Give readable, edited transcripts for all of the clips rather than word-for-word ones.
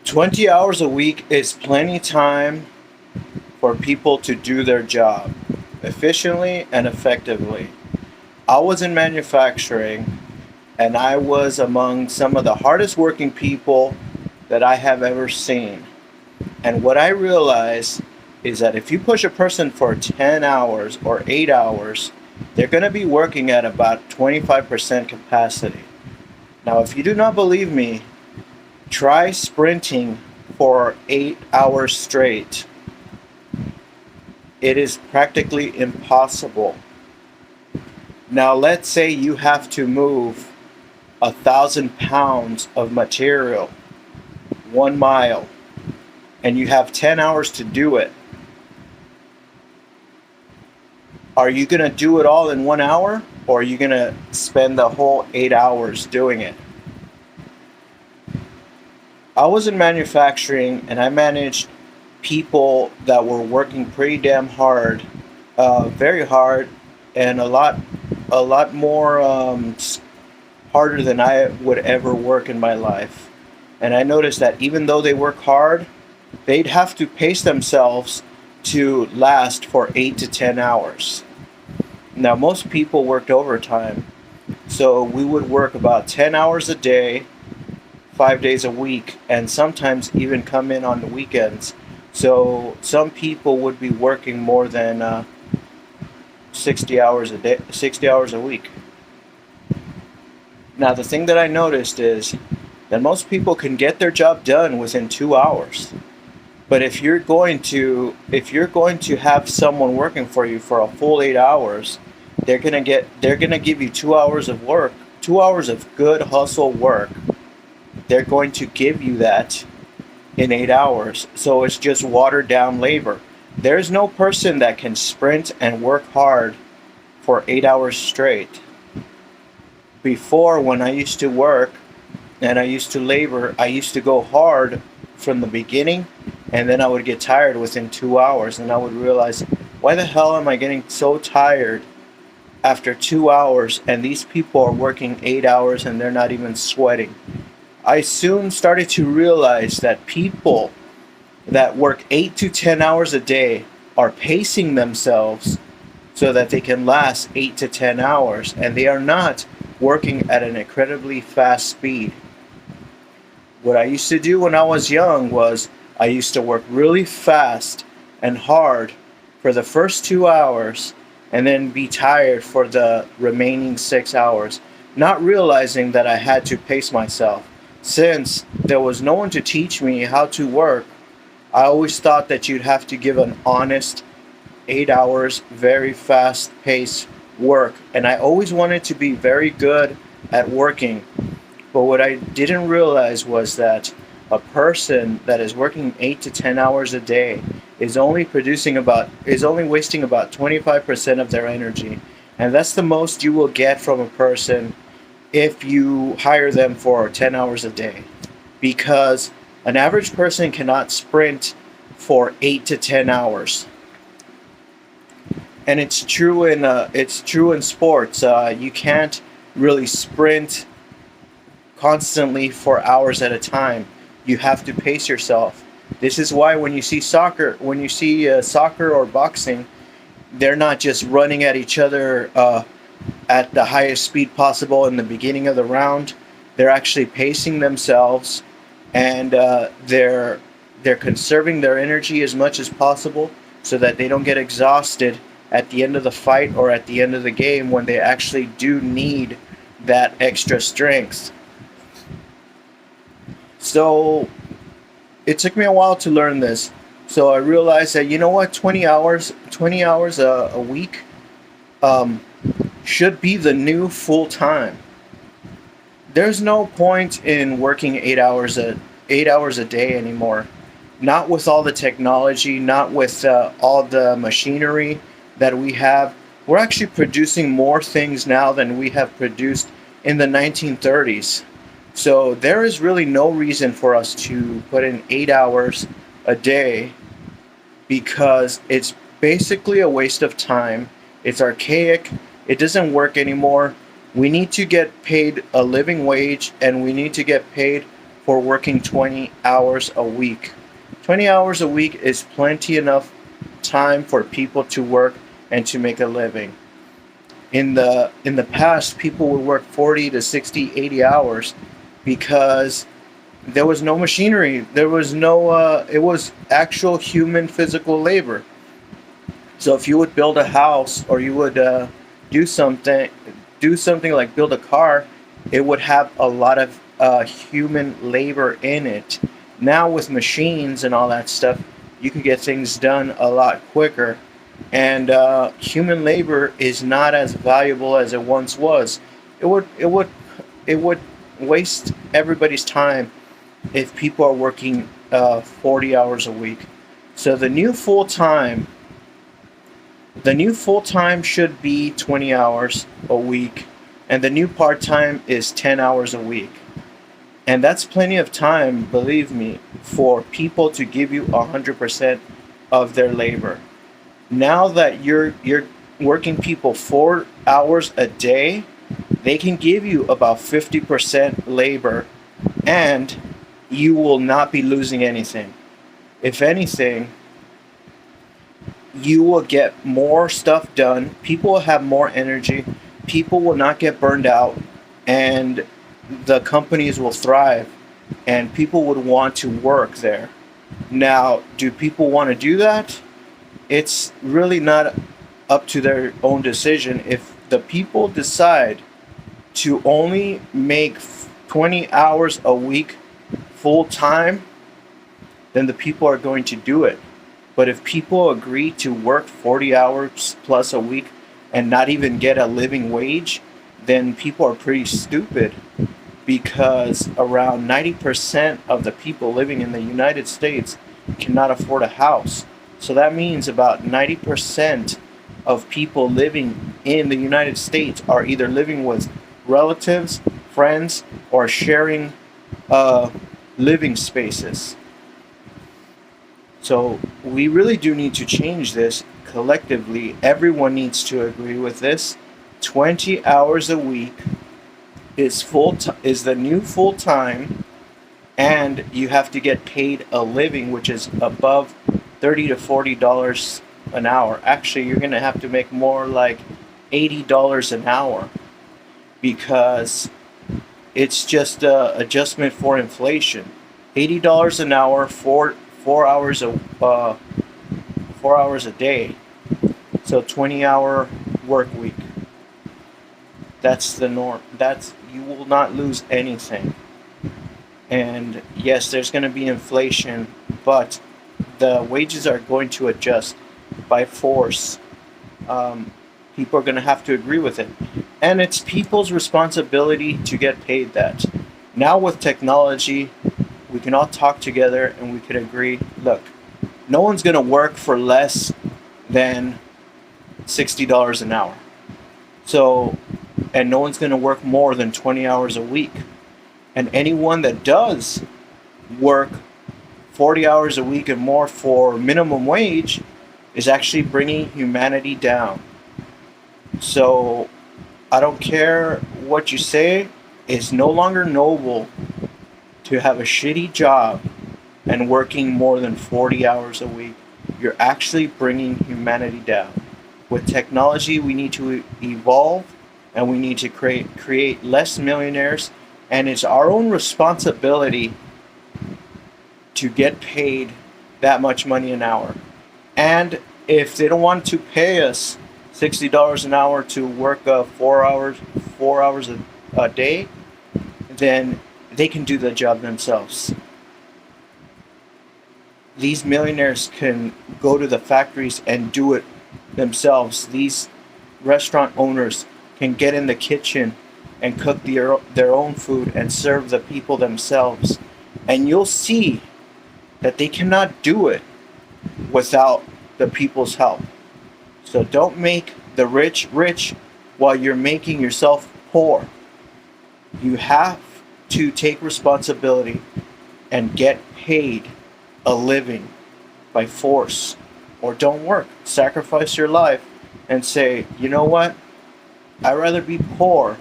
20 hours a week is plenty time for people to do their job efficiently and effectively. I was in manufacturing and I was among some of the hardest working people that I have ever seen. And what I realized is that if you push a person for 10 hours or 8 hours, they're going to be working at about 25% capacity. Now, if you do not believe me, try sprinting for 8 hours straight. It is practically impossible. Now, let's say you have to move 1,000 pounds of material 1 mile and you have 10 hours to do it. Are you going to do it all in 1 hour, or are you going to spend the whole 8 hours doing it? I was in manufacturing and I managed people that were working pretty damn hard, very hard, and a lot more harder than I would ever work in my life. And I noticed that even though they work hard, they'd have to pace themselves to last for 8 to 10 hours. Now, most people worked overtime, so we would work about 10 hours a day, 5 days a week, and sometimes even come in on the weekends. So some people would be working more than 60 hours a day, 60 hours a week. Now, the thing that I noticed is that most people can get their job done within 2 hours. But if you're going to have someone working for you for a full 8 hours, they're gonna give you 2 hours of work, 2 hours of good hustle work. They're going to give you that in 8 hours. So it's just watered down labor. There's no person that can sprint and work hard for 8 hours straight. Before, when I used to work and I used to labor, I used to go hard from the beginning, and then I would get tired within 2 hours, and I would realize, why the hell am I getting so tired after 2 hours, and these people are working 8 hours and they're not even sweating? I soon started to realize that people that work 8 to 10 hours a day are pacing themselves so that they can last 8 to 10 hours, and they are not working at an incredibly fast speed. What I used to do when I was young was I used to work really fast and hard for the first 2 hours and then be tired for the remaining 6 hours, not realizing that I had to pace myself. Since there was no one to teach me how to work, I always thought that you'd have to give an honest 8 hours, very fast paced work. And I always wanted to be very good at working. But what I didn't realize was that a person that is working 8 to 10 hours a day is only wasting about 25% of their energy. And that's the most you will get from a person if you hire them for 10 hours a day. Because an average person cannot sprint for 8 to 10 hours. And it's true in sports. You can't really sprint constantly for hours at a time. You have to pace yourself. This is why when you see soccer or boxing, they're not just running at each other at the highest speed possible in the beginning of the round. They're actually pacing themselves, and they're conserving their energy as much as possible so that they don't get exhausted at the end of the fight or at the end of the game when they actually do need that extra strength. So it took me a while to learn this. So I realized that, you know what, 20 hours a week um, should be the new full time. There's no point in working 8 hours a day anymore. Not with all the technology, not with all the machinery that we have. We're actually producing more things now than we have produced in the 1930s. So there is really no reason for us to put in 8 hours a day, because it's basically a waste of time. It's archaic. It doesn't work anymore. We need to get paid a living wage, and we need to get paid for working 20 hours a week. 20 hours a week is plenty enough time for people to work and to make a living. In the past, people would work 40 to 60, 80 hours because there was no machinery. There was no it was actual human physical labor. So if you would build a house, or you would do something do something like build a car, it would have a lot of human labor in it. Now with machines and all that stuff, you can get things done a lot quicker, and human labor is not as valuable as it once was. It would waste everybody's time if people are working 40 hours a week. So the new full time should be 20 hours a week, and the new part time is 10 hours a week. And that's plenty of time, believe me, for people to give you 100% of their labor. Now that you're working people 4 hours a day, they can give you about 50% labor, and you will not be losing anything. If anything, you will get more stuff done. People will have more energy. People will not get burned out, and the companies will thrive, and people would want to work there. Now, do people want to do that? It's really not up to their own decision. If the people decide to only make 20 hours a week full time, then the people are going to do it. But if people agree to work 40 hours plus a week and not even get a living wage, then people are pretty stupid, because around 90% of the people living in the United States cannot afford a house. So that means about 90% of people living in the United States are either living with relatives, friends, or sharing uh, living spaces. So we really do need to change this collectively. Everyone needs to agree with this. 20 hours a week is the new full time, and you have to get paid a living, which is above $30 to $40 an hour. Actually, you're gonna have to make more like $80 an hour, because it's just a adjustment for inflation. $80 an hour for 4 hours 4 hours a day. So 20-hour work week. That's the norm. You will not lose anything. And yes, there's going to be inflation, but the wages are going to adjust by force. People are going to have to agree with it. And it's people's responsibility to get paid that. Now with technology, we can all talk together and we can agree, look, no one's going to work for less than $60 an hour. So, and no one's going to work more than 20 hours a week. And anyone that does work 40 hours a week and more for minimum wage is actually bringing humanity down. So I don't care what you say, it's no longer noble to have a shitty job and working more than 40 hours a week. You're actually bringing humanity down. With technology, we need to evolve, and we need to create less millionaires, and it's our own responsibility to get paid that much money an hour. And if they don't want to pay us $60 an hour to work 4 hours a day, then they can do the job themselves. These millionaires can go to the factories and do it themselves. These restaurant owners can get in the kitchen and cook their own food and serve the people themselves. And you'll see that they cannot do it without the people's help. So don't make the rich rich while you're making yourself poor. You have to take responsibility and get paid a living by force, or don't work. Sacrifice your life and say, you know what? I'd rather be poor,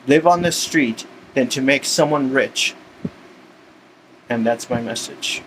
live on the street, than to make someone rich. And that's my message.